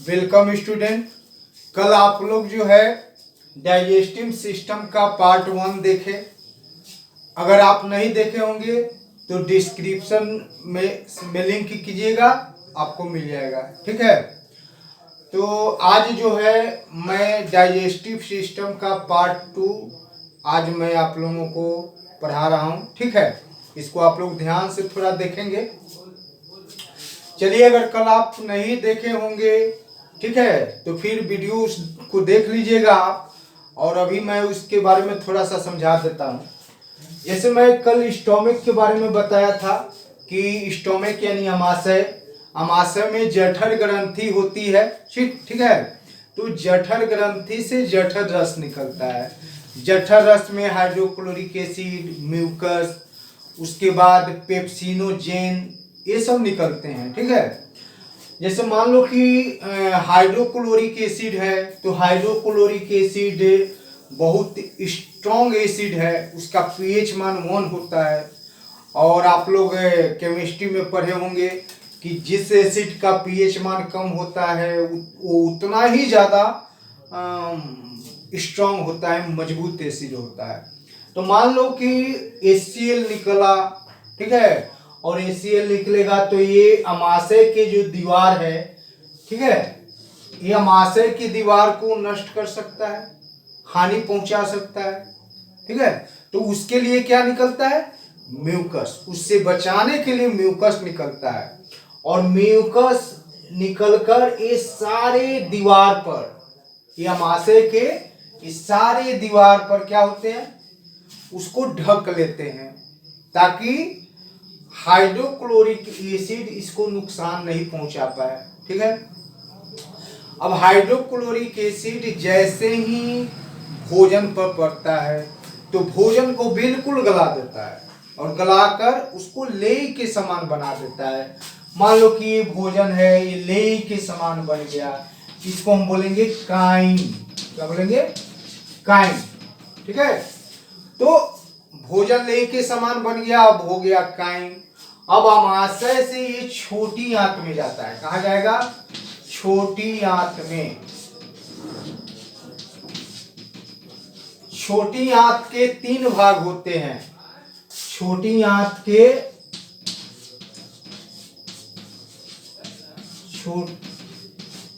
Welcome student. कल आप लोग जो है डाइजेस्टिव सिस्टम का पार्ट 1 देखे। अगर आप नहीं देखे होंगे तो डिस्क्रिप्शन में लिंक कीजिएगा, आपको मिल जाएगा। ठीक है, तो आज जो है मैं डाइजेस्टिव सिस्टम का पार्ट 2 आज मैं आप लोगों को पढ़ा रहा हूँ। ठीक है, इसको आप लोग ध्यान से थोड़ा देखेंगे। चलिए, अगर कल आप नहीं देखे होंगे, ठीक है, तो फिर वीडियो को देख लीजिएगा आप। और अभी मैं उसके बारे में थोड़ा सा समझा देता हूँ। जैसे मैं कल स्टोमक के बारे में बताया था कि स्टोमक यानी अमाशय, अमाशय में जठर ग्रंथि होती है। ठीक है, तो जठर ग्रंथि से जठर रस निकलता है। जठर रस में हाइड्रोक्लोरिक एसिड, म्यूकस, उसके बाद पेप्सिनोजेन, ये सब निकलते हैं। ठीक है, जैसे मान लो कि हाइड्रोक्लोरिक एसिड है, तो हाइड्रोक्लोरिक एसिड बहुत स्ट्रॉन्ग एसिड है, उसका पीएच मान 1 होता है। और आप लोग केमिस्ट्री में पढ़े होंगे कि जिस एसिड का पीएच मान कम होता है वो उतना ही ज़्यादा स्ट्रॉन्ग होता है, मजबूत एसिड होता है। तो मान लो कि HCl निकला, ठीक है, और HCl निकलेगा तो ये अमाशय के जो दीवार है, ठीक है, ये अमाशय की दीवार को नष्ट कर सकता है, हानि पहुंचा सकता है। ठीक है, तो उसके लिए क्या निकलता है? म्यूकस। उससे बचाने के लिए म्यूकस निकलता है। और म्यूकस निकलकर ये सारे दीवार पर, ये अमाशय के इस सारे दीवार पर क्या होते हैं, उसको ढक लेते हैं, ताकि हाइड्रोक्लोरिक एसिड इसको नुकसान नहीं पहुंचा पाए। ठीक है, अब हाइड्रोक्लोरिक एसिड जैसे ही भोजन पर पड़ता है तो भोजन को बिल्कुल गला देता है और गलाकर उसको लेई के समान बना देता है। मान लो कि ये भोजन है, ये लेई के समान बन गया, इसको हम बोलेंगे काइम। क्या बोलेंगे? काइम। ठीक है, तो भोजन लेई के समान बन गया, अब हो गया काइम। अब अमाशय से ये छोटी आंत में जाता है। कहा जाएगा? छोटी आंत में। छोटी आंत के 3 भाग होते हैं। छोटी आंत के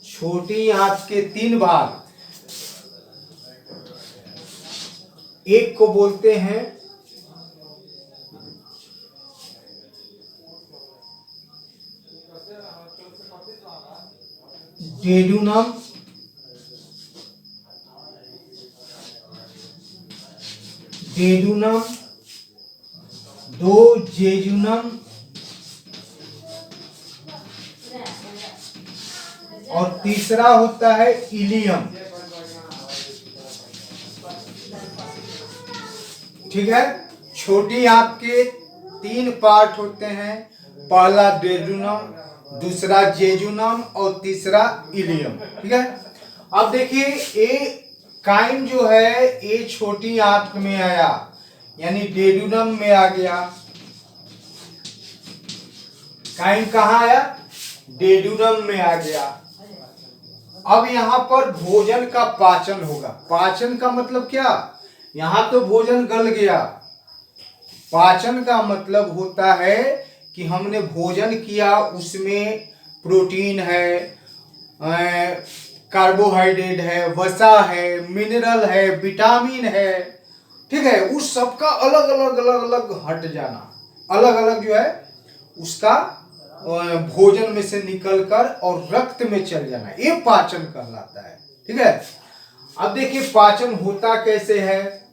छोटी आंत के 3 भाग। एक को बोलते हैं डेडुनम, डेडुनम, 2 जेजुनम और तीसरा होता है इलियम। ठीक है, छोटी आंत के 3 पार्ट होते हैं। पहला डेडुनम, दूसरा जेजुनम और तीसरा इलियम। ठीक है, अब देखिए ये काइम जो है ये छोटी आंत में आया, यानी डेडुनम में आ गया। काइम कहाँ आया? डेडुनम में आ गया। अब यहां पर भोजन का पाचन होगा। पाचन का मतलब क्या? यहां तो भोजन गल गया। पाचन का मतलब होता है कि हमने भोजन किया, उसमें प्रोटीन है, कार्बोहाइड्रेट है, वसा है, मिनरल है, विटामिन है। ठीक है, उस सबका अलग अलग अलग अलग हट जाना, अलग अलग जो है उसका भोजन में से निकलकर और रक्त में चल जाना, ये पाचन कहलाता है। ठीक है, अब देखिए पाचन होता कैसे है।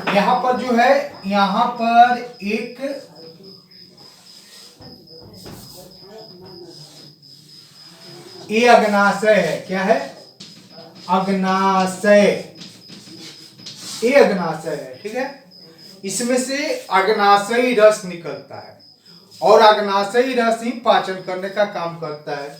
यहां पर जो है, यहां पर एक ये अग्नाशय है। क्या है? अग्नाशय। ये अग्नाशय है। ठीक है, इसमें से अग्नाशयी रस निकलता है और अग्नाशयी रस ही पाचन करने का काम करता है।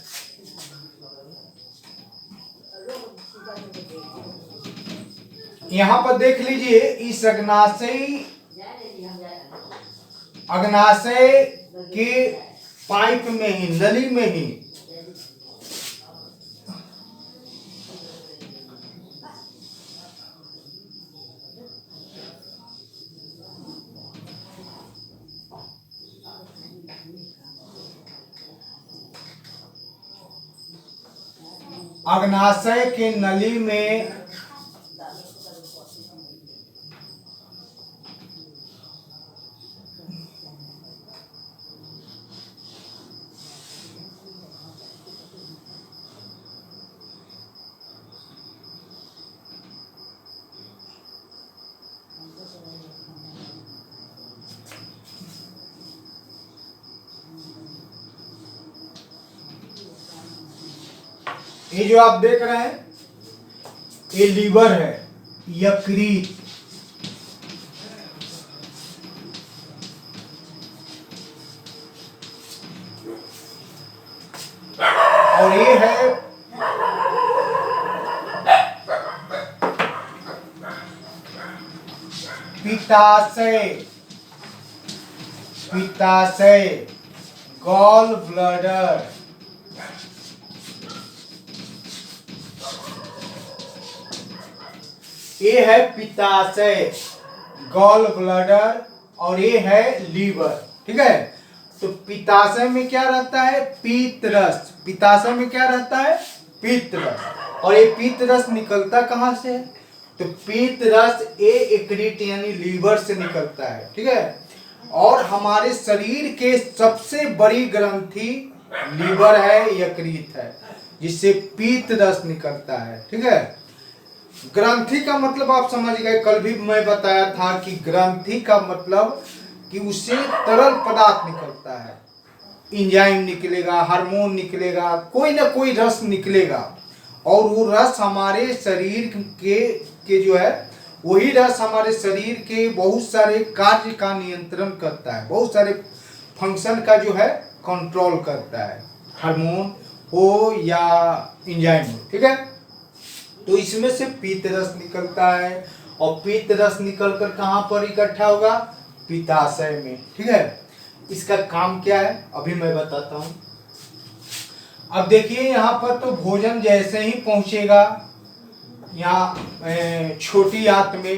यहां पर देख लीजिए, इस अग्नाशय के पाइप में ही, नली में ही अग्नाशय के नली में ये जो आप देख रहे हैं ये लीवर है, यकृत। और ये है पित्ताशय, पित्ताशय गॉल ब्लैडर। ये है पित्ताशय, गॉल ब्लैडर, और ये है लीवर। ठीक है, तो पित्ताशय में क्या रहता है? पीत रस। पित्ताशय में क्या रहता है? पीत रस। और ये पीत रस निकलता कहाँ से है? तो पीत रस यकृत यानी लीवर से निकलता है। ठीक है, और हमारे शरीर के सबसे बड़ी ग्रंथि लीवर है, यकृत है, जिससे पीत रस निकलता है। ठीक है, ग्रंथि का मतलब आप समझ गए। कल भी मैं बताया था कि ग्रंथि का मतलब कि उससे तरल पदार्थ निकलता है, एंजाइम निकलेगा, हार्मोन निकलेगा, कोई ना कोई रस निकलेगा, और वो रस हमारे शरीर के जो है वही रस हमारे शरीर के बहुत सारे कार्य का नियंत्रण करता है, बहुत सारे फंक्शन का जो है कंट्रोल करता है, हार्मोन हो या एंजाइम हो। ठीक है, तो इसमें से पीत रस निकलता है, और पीत रस निकलकर कहाँ पर इकट्ठा होगा? पित्ताशय में। ठीक है, इसका काम क्या है अभी मैं बताता हूँ। अब देखिए यहाँ पर तो भोजन जैसे ही पहुंचेगा यहाँ छोटी आंत में,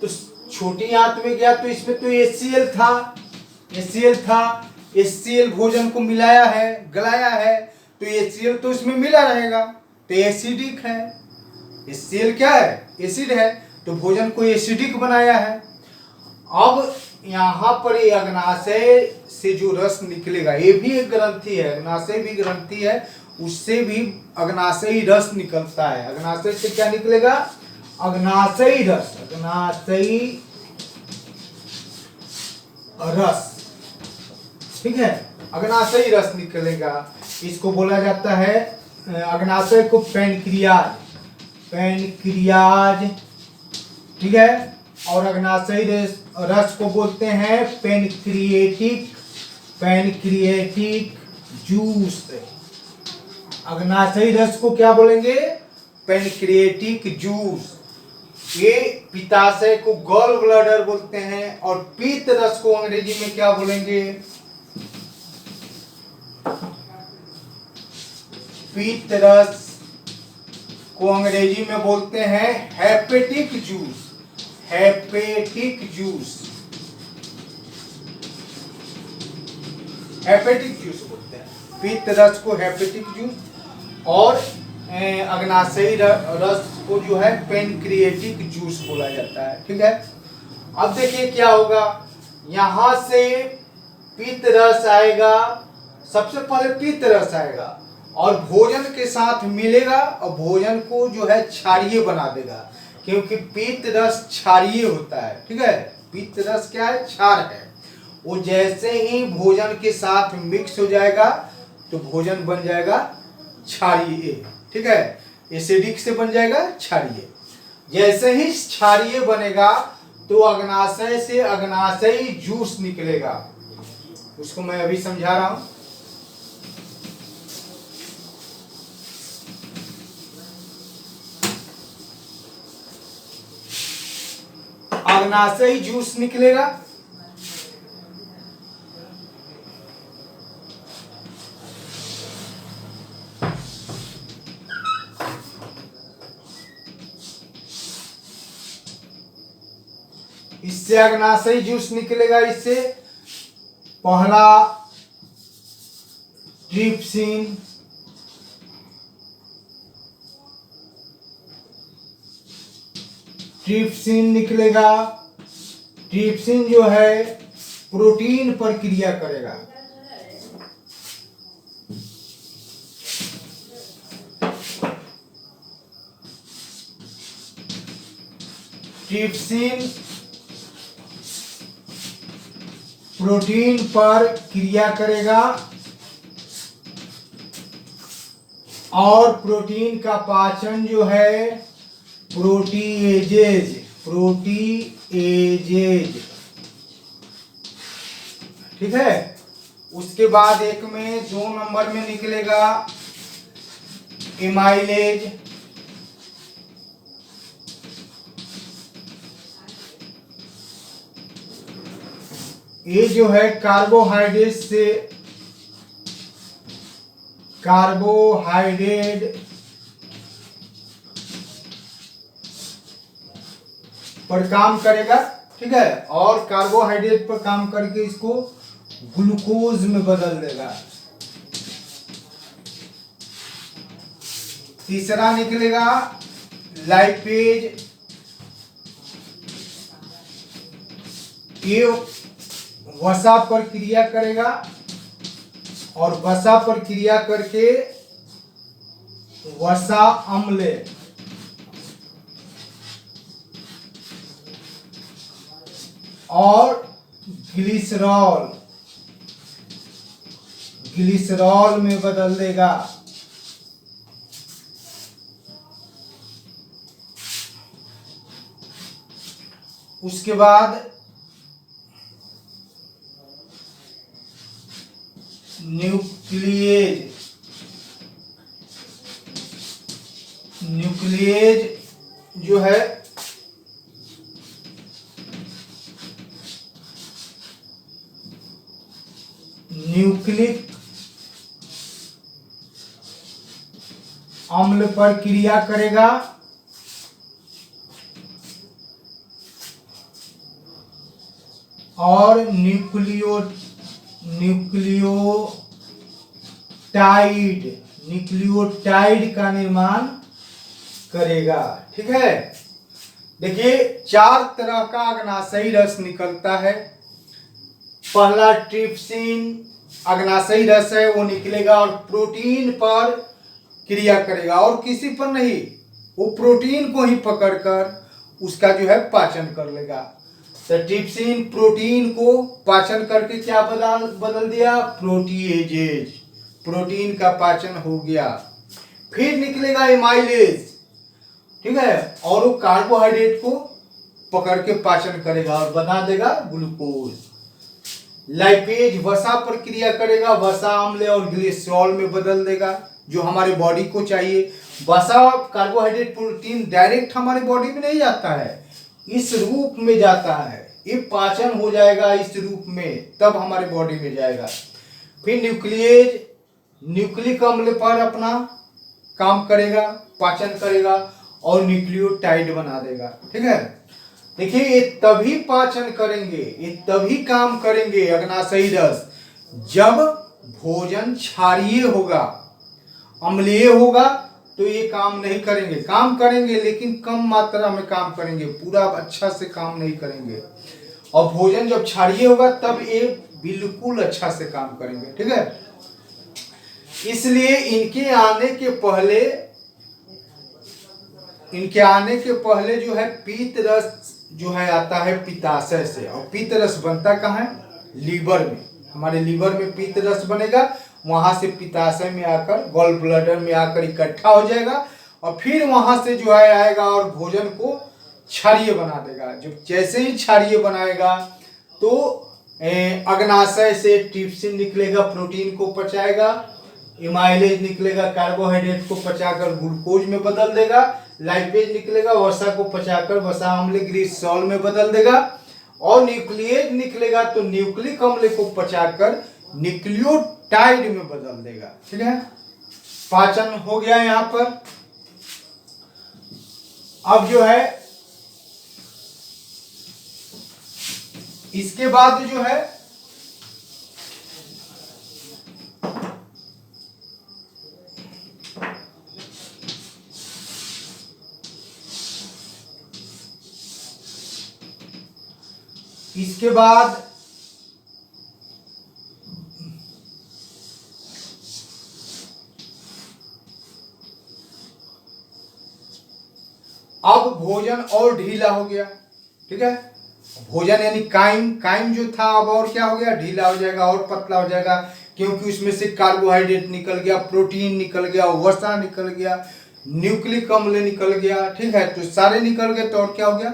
तो छोटी आंत में गया तो इसमें तो HCl था, HCl भोजन को मिलाया है, गलाया है, तो HCl तो इसमें मिला रहेगा, तो एसिडिक है। HCl क्या है? एसिड है, तो भोजन को एसिडिक बनाया है। अब यहाँ पर ये अग्नाशय से जो रस निकलेगा, ये भी एक ग्रंथि है, अग्नाशय भी ग्रंथि है, उससे भी अग्नाशयी रस निकलता है। अग्नाशय से क्या निकलेगा? अग्नाशयी रस, अग्नाशयी रस। ठीक है, अग्नाशयी रस निकलेगा, इसको बोला जाता है, अग्नाशय को पैनक्रियाज, पैनक्रियाज। ठीक है, और अग्नाशयी रस को बोलते हैं पैनक्रिएटिक, पैनक्रिएटिक जूस। अग्नाशयी रस को क्या बोलेंगे? Pancreatic juice. ये पित्ताशय को गॉल ब्लैडर बोलते हैं, और पीत रस को अंग्रेजी में क्या बोलेंगे? पीत रस को अंग्रेजी में बोलते हैं hepatic juice, hepatic juice, hepatic juice बोलते हैं पीत रस को, हेपेटिक जूस। और अग्नाशयी रस को जो है पैनक्रिएटिक जूस बोला जाता है। ठीक है, अब देखिए क्या होगा, यहां से पीत रस आएगा, सबसे पहले पीत रस आएगा और भोजन के साथ मिलेगा, और भोजन को जो है क्षारीय बना देगा, क्योंकि पीत रस क्षारीय होता है। ठीक है, पीत रस क्या है? क्षार है। वो जैसे ही भोजन के साथ मिक्स हो जाएगा तो भोजन बन जाएगा क्षारीय। ठीक है, एसिडिक से बन जाएगा क्षारीय। जैसे ही क्षारीय बनेगा तो अग्नाशय से अग्नाशयी जूस निकलेगा, उसको मैं अभी समझा रहा हूं। अग्नाशयी जूस निकलेगा, इससे अग्नाशयी जूस निकलेगा। इससे पहला ट्रिप्सिन, ट्रिप्सिन निकलेगा। ट्रिप्सिन जो है प्रोटीन पर क्रिया करेगा। ट्रिप्सिन प्रोटीन पर क्रिया करेगा और प्रोटीन का पाचन जो है प्रोटीएजेज, प्रोटीएजेज, ठीक है। उसके बाद एक में 2 नंबर में निकलेगा एमाइलेज। ये जो है कार्बोहाइड्रेट से, कार्बोहाइड्रेट पर काम करेगा, ठीक है। और कार्बोहाइड्रेट पर काम करके इसको ग्लूकोज में बदल देगा। तीसरा निकलेगा लाइपेज। ये वसा पर क्रिया करेगा और वसा पर क्रिया करके वसा अम्ल और ग्लिसरॉल, ग्लिसरॉल में बदल देगा। उसके बाद न्यूक्लिएज, न्यूक्लिएज जो है न्यूक्लिक अम्ल पर क्रिया करेगा और न्यूक्लियोटाइड का निर्माण करेगा, ठीक है। देखिए 4 तरह का अग्नाशयी रस निकलता है। पहला ट्रिप्सिन अग्नाशयी रस है, वो निकलेगा और प्रोटीन पर क्रिया करेगा और किसी पर नहीं, वो प्रोटीन को ही पकड़कर उसका जो है पाचन कर लेगा। तो ट्रिप्सिन प्रोटीन को पाचन करके क्या बदल दिया, प्रोटीएजेज, प्रोटीन का पाचन हो गया। फिर निकलेगा एमाइलेज, ठीक है, और वो कार्बोहाइड्रेट को पकड़ के पाचन करेगा और बना देगा ग्लूकोज। लाइपेज वसा पर क्रिया करेगा, वसा अम्ल और ग्लिसरॉल में बदल देगा, जो हमारे बॉडी को चाहिए। वसा कार्बोहाइड्रेट प्रोटीन डायरेक्ट हमारे बॉडी में नहीं जाता है, इस रूप में जाता है। ये पाचन हो जाएगा इस रूप में, तब हमारे बॉडी में जाएगा। फिर न्यूक्लिएज न्यूक्लिक अम्ल पर अपना काम करेगा, पाचन करेगा और न्यूक्लियोटाइड बना देगा, ठीक है। देखिए ये तभी पाचन करेंगे, ये तभी काम करेंगे अग्नाशयी रस, जब भोजन क्षारीय होगा। अम्लीय होगा तो ये काम नहीं करेंगे, काम करेंगे लेकिन कम मात्रा में काम करेंगे, पूरा अच्छा से काम नहीं करेंगे। और भोजन जब क्षारीय होगा तब ये बिल्कुल अच्छा से काम करेंगे, ठीक है। इसलिए इनके आने के पहले जो है पीत रस जो है आता है पित्ताशय से, और पीत रस बनता कहाँ है, लीवर में। हमारे लीवर में पीत रस बनेगा, वहां से पित्ताशय में आकर गॉल ब्लैडर में आकर इकट्ठा हो जाएगा और फिर वहां से जो है आएगा और भोजन को क्षारीय बना देगा। जब जैसे ही क्षारीय बनाएगा तो अग्नाशय से ट्रिप्सिन निकलेगा, प्रोटीन को पचाएगा। एमाइलेज निकलेगा, कार्बोहाइड्रेट को पचाकर ग्लूकोज में बदल देगा। लाइपेज निकलेगा, वसा को पचाकर वसा अम्ल ग्लिसरॉल में बदल देगा। और न्यूक्लिएज निकलेगा तो न्यूक्लिक अम्ल को पचाकर न्यूक्लियोटाइड में बदल देगा, ठीक है। पाचन हो गया यहाँ पर। अब जो है इसके बाद जो है इसके बाद अब भोजन और ढीला हो गया, ठीक है। भोजन यानी काइम, काइम जो था अब और क्या हो गया, ढीला हो जाएगा और पतला हो जाएगा, क्योंकि उसमें से कार्बोहाइड्रेट निकल गया, प्रोटीन निकल गया, वसा निकल गया, न्यूक्लिक अम्ल निकल गया, ठीक है। तो सारे निकल गए तो और क्या हो गया,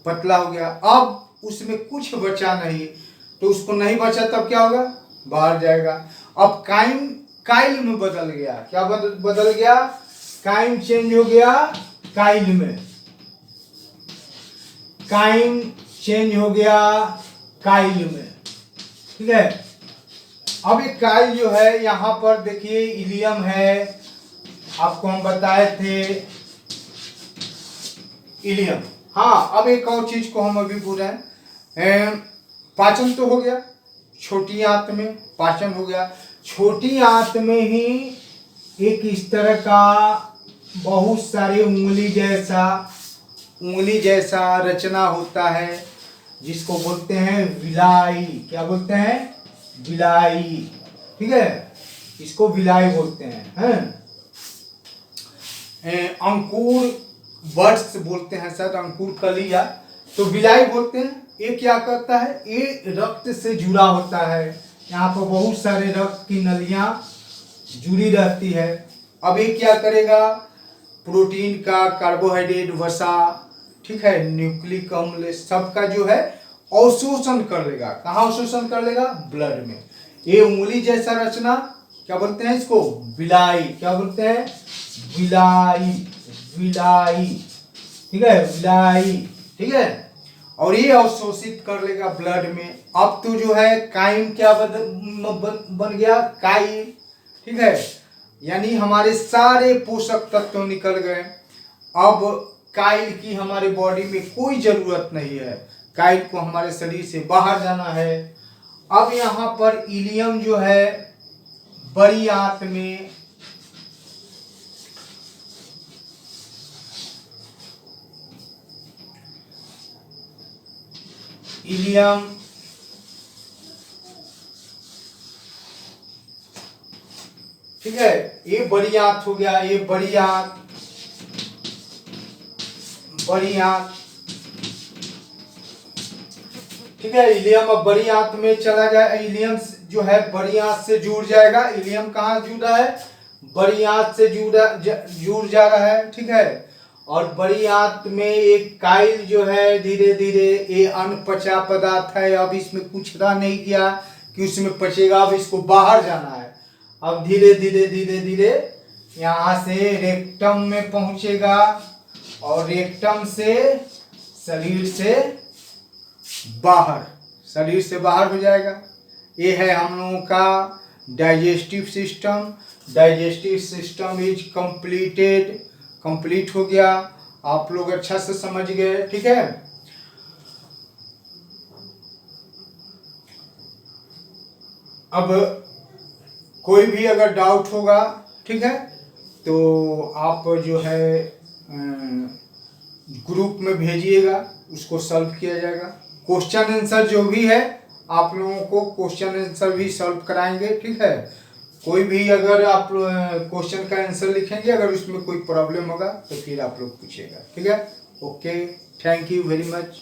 पतला हो गया। अब उसमें कुछ बचा नहीं, तो उसको नहीं बचा तब क्या होगा, बाहर जाएगा। अब काइम काइल में बदल गया, क्या बदल गया, काइम चेंज हो गया काइल में, काइम चेंज हो गया काइल में, ठीक है। अब ये काइल जो है यहां पर देखिए इलियम है, आपको हम बताए थे इलियम। हाँ, अब एक और चीज को हम अभी भूल रहे हैं, पाचन तो हो गया, छोटी आंत में पाचन हो गया। छोटी आंत में ही एक इस तरह का बहुत सारे उंगली जैसा रचना होता है, जिसको बोलते हैं विलाई। क्या बोलते हैं, विलाई, ठीक है, इसको विलाई बोलते हैं। अंकुर वर्ष बोलते हैं शायद, अंकुर कलिया, तो विलाई बोलते हैं। ये क्या करता है, ये रक्त से जुड़ा होता है, यहाँ पर बहुत सारे रक्त की नलियां जुड़ी रहती है। अब ये क्या करेगा, प्रोटीन का, कार्बोहाइड्रेट, वसा, ठीक है, न्यूक्लिक अम्ल, सबका जो है अवशोषण कर लेगा। कहाँ अवशोषण कर लेगा, ब्लड में। ये उंगली जैसा रचना क्या बोलते हैं, इसको विलाई। क्या बोलते हैं, विलाई, विलाई, ठीक है, विलाई, ठीक है। और ये अवशोषित कर लेगा ब्लड में। अब तो जो है काइम क्या बन गया, काइल, ठीक है, यानी हमारे सारे पोषक तत्व निकल गए। अब काइल की हमारे बॉडी में कोई जरूरत नहीं है, काइल को हमारे शरीर से बाहर जाना है। अब यहाँ पर इलियम जो है बड़ी आंत में इलियम ठीक है, ये बड़ी आंत हो गया, ये बड़ी आंत, बड़ी आंत, ठीक है। इलियम अब बड़ी आंत में चला जाए, इलियम जो है बड़ी आंत से जुड़ जाएगा। इलियम कहाँ जुड़ रहा है, बड़ी आंत से जुड़ जा रहा है, ठीक है। और बड़ी आंत में एक काइल जो है धीरे धीरे, ये अनपचा पदार्थ है, अब इसमें कुछ रह नहीं गया कि उसमें पचेगा, अब इसको बाहर जाना है। अब धीरे धीरे धीरे धीरे यहाँ से रेक्टम में पहुंचेगा, और रेक्टम से शरीर से बाहर हो जाएगा। ये है हम लोगों का digestive system. Digestive system is complete हो गया। आप लोग अच्छा से समझ गए, ठीक है। अब कोई भी अगर डाउट होगा, ठीक है, तो आप जो है ग्रुप में भेजिएगा, उसको सॉल्व किया जाएगा। क्वेश्चन आंसर जो भी है आप लोगों को क्वेश्चन आंसर भी सॉल्व कराएंगे, ठीक है। कोई भी अगर आप क्वेश्चन का आंसर लिखेंगे, अगर उसमें कोई प्रॉब्लम होगा तो फिर आप लोग पूछिएगा, ठीक है। Okay, thank you very much.